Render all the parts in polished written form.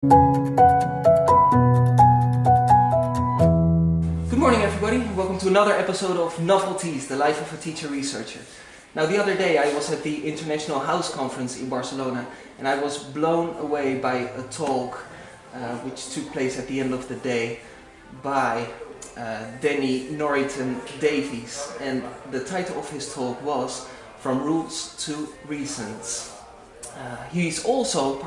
Good morning everybody, welcome to another episode of NovELTies, the life of a teacher researcher. Now the other day I was at the International House Conference in Barcelona and I was blown away by a talk which took place at the end of the day by Norrington-Davies, and the title of his talk was From Rules to Reasons. He's also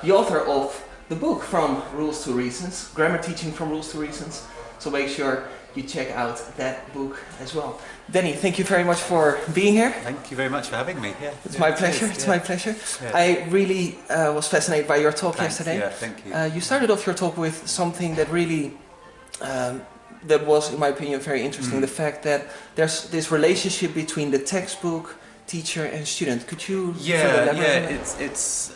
the author of the book From Rules to Reasons, Grammar Teaching from Rules to Reasons, so make sure you check out that book as well. Danny, thank you very much for being here. Thank you very much for having me. It's my pleasure. It's my pleasure. I really was fascinated by your talk yesterday. Yeah, thank you. You started off your talk with something that really, that was, in my opinion, very interesting. The fact that there's this relationship between the textbook, teacher, and student. Could you elaborate on that? It's.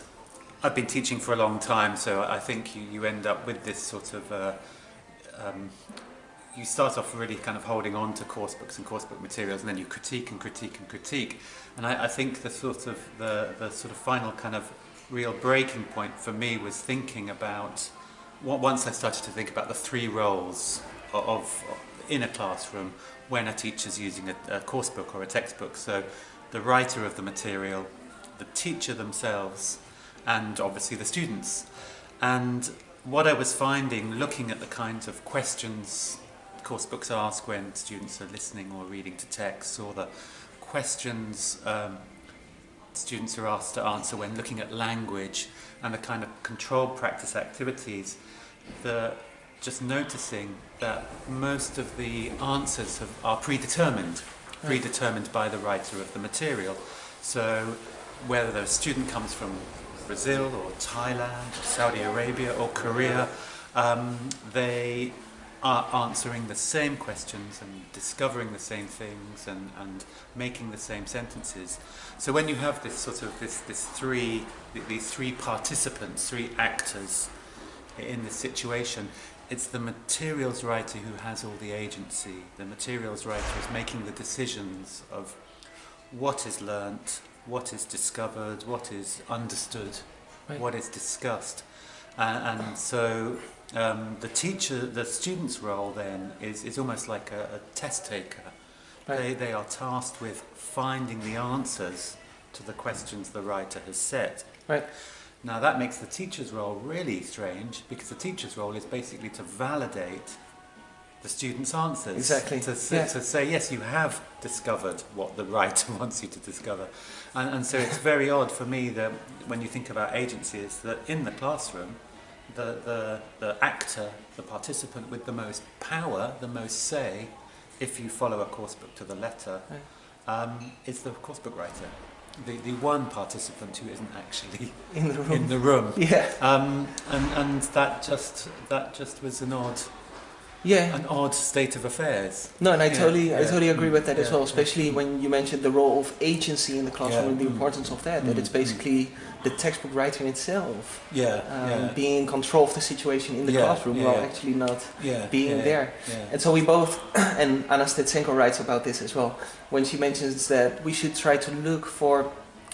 I've been teaching for a long time, so I think you end up with this sort of. You start off really kind of holding on to course books and course book materials, and then you critique and critique and critique. And I think the sort of final kind of real breaking point for me was thinking about once I started to think about the three roles of in a classroom when a teacher's using a course book or a textbook. So the writer of the material, the teacher themselves, and obviously the students. And what I was finding, looking at the kinds of questions course books ask when students are listening or reading to texts, or the questions students are asked to answer when looking at language, and the kind of controlled practice activities, just noticing that most of the answers are predetermined by the writer of the material. So whether the student comes from Brazil or Thailand or Saudi Arabia or Korea, they are answering the same questions and discovering the same things and making the same sentences. So when you have this sort of these three participants, three actors in this situation, it's the materials writer who has all the agency. The materials writer is making the decisions of what is learnt, what is discovered, what is understood, what is discussed. And so the student's role then is almost like a test taker. They are tasked with finding the answers to the questions the writer has set. Now that makes the teacher's role really strange, because the teacher's role is basically to validate the student's answers. Exactly. To say, yes, you have discovered what the writer wants you to discover. And so it's very odd for me that when you think about agency, is that in the classroom, the actor, the participant with the most power, the most say, if you follow a course book to the letter, is the course book writer. The one participant who isn't actually in the room. And that just was an odd state of affairs. No, and I totally agree with that as well, especially when you mentioned the role of agency in the classroom and the importance of that it's basically the textbook writer itself being in control of the situation in the classroom while actually not being there. And so we both, and Anna Stetsenko writes about this as well, when she mentions that we should try to look for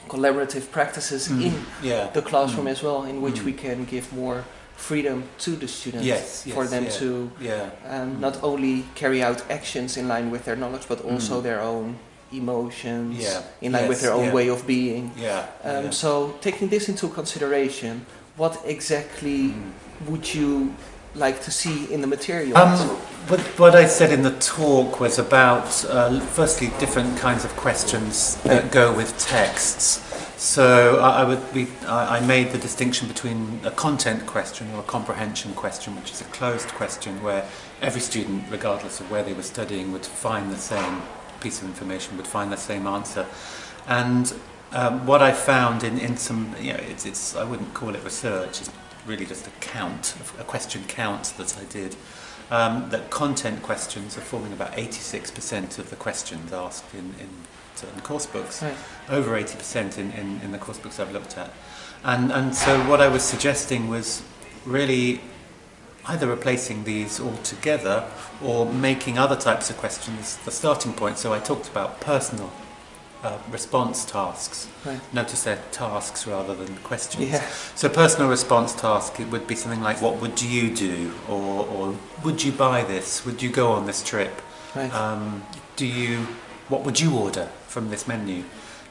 collaborative practices in the classroom as well, in which we can give more freedom to the students for them to not only carry out actions in line with their knowledge, but also their own emotions in line with their own way of being. So taking this into consideration, what exactly would you like to see in the material? What I said in the talk was about firstly different kinds of questions that go with texts. So I made the distinction between a content question or a comprehension question, which is a closed question where every student, regardless of where they were studying, would find the same piece of information, would find the same answer. And what I found in some, it's I wouldn't call it research, it's really just a question count that I did, that content questions are forming about 86% of the questions asked in certain course books, over 80% in the course books I've looked at. And so what I was suggesting was really either replacing these altogether or making other types of questions the starting point. So I talked about personal response tasks. Right. Notice they're tasks rather than questions. Yeah. So personal response task, it would be something like, what would you do? Or would you buy this? Would you go on this trip? Right. What would you order from this menu?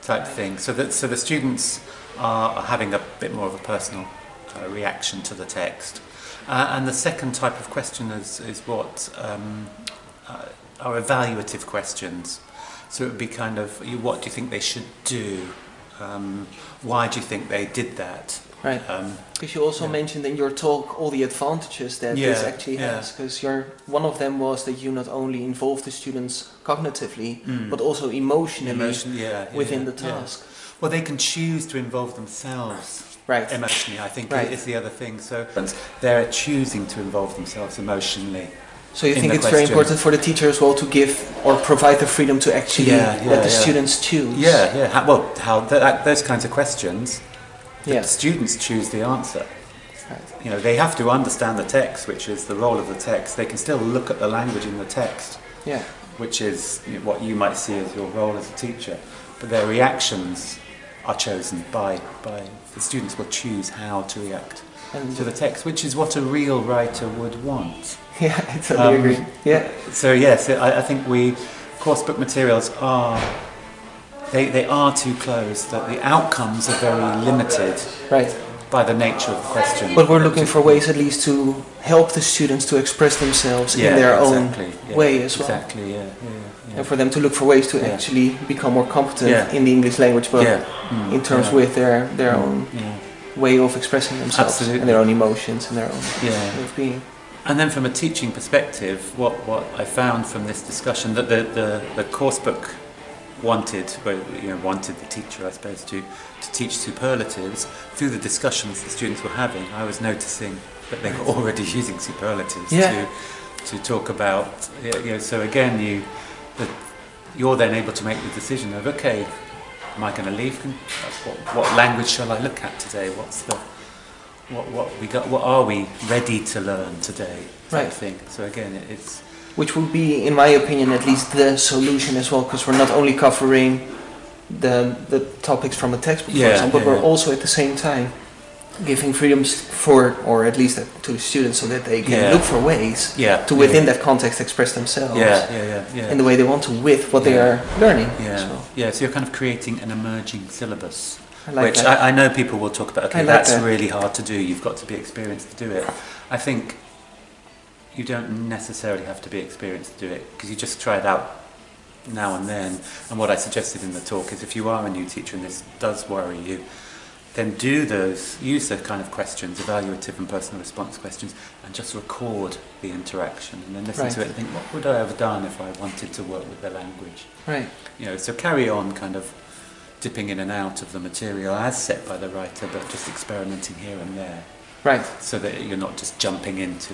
Type thing. So the students are having a bit more of a personal reaction to the text. And the second type of question is what are evaluative questions. So it would be kind of, what do you think they should do? Why do you think they did that? Right. Because you also mentioned in your talk all the advantages that this actually has. Because one of them was that you not only involve the students cognitively, but also emotionally within the task. Yeah. Well, they can choose to involve themselves emotionally, I think, is the other thing. So they're choosing to involve themselves emotionally. So you think it's very important for the teacher as well to give or provide the freedom to actually let the students choose? Well, those kinds of questions, the students choose the answer. Right. You know, they have to understand the text, which is the role of the text. They can still look at the language in the text, which is what you might see as your role as a teacher. But their reactions are chosen by the students will choose how to react to the text, which is what a real writer would want. Yeah, I totally agree. Yeah. So yes, I think coursebook materials are they are too close. That the outcomes are very limited. Right. By the nature of the question. But we're looking for ways at least to help the students to express themselves in their own way as well. Exactly. Yeah. And for them to look for ways to actually become more competent in the English language, but in terms with their own way of expressing themselves and their own emotions and their own way of being. And then from a teaching perspective, what I found from this discussion that the coursebook wanted the teacher, I suppose, to teach superlatives through the discussions the students were having. I was noticing that they were already using superlatives to talk about. So again, you're then able to make the decision of, okay, am I going to leave? What language shall I look at today? What are we ready to learn today? Type thing. So again, it's which would be, in my opinion, at least the solution as well, because we're not only covering the topics from a textbook, for example, but we're also at the same time giving freedoms or at least to the students, so that they can look for ways to within that context express themselves in the way they want to with what they are learning. So you're kind of creating an emerging syllabus. Which I know people will talk about, that's really hard to do, you've got to be experienced to do it. I think you don't necessarily have to be experienced to do it, because you just try it out now and then. And what I suggested in the talk is, if you are a new teacher and this does worry you, then use those kind of questions, evaluative and personal response questions, and just record the interaction, and then listen to it and think, what would I have done if I wanted to work with the language? Right. So carry on kind of dipping in and out of the material as set by the writer, but just experimenting here and there. Right. So that you're not just jumping into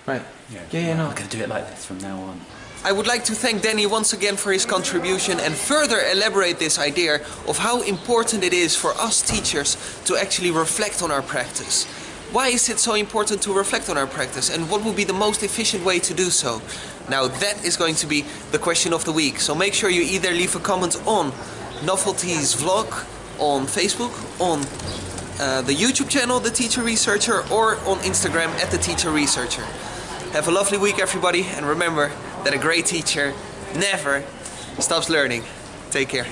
I'm going to do it like this from now on. I would like to thank Danny once again for his contribution and further elaborate this idea of how important it is for us teachers to actually reflect on our practice. Why is it so important to reflect on our practice, and what would be the most efficient way to do so? Now that is going to be the question of the week, so make sure you either leave a comment on NovELTies vlog on Facebook, on the YouTube channel The Teacher Researcher, or on Instagram at The Teacher Researcher. Have a lovely week, everybody, and remember that a great teacher never stops learning. Take care.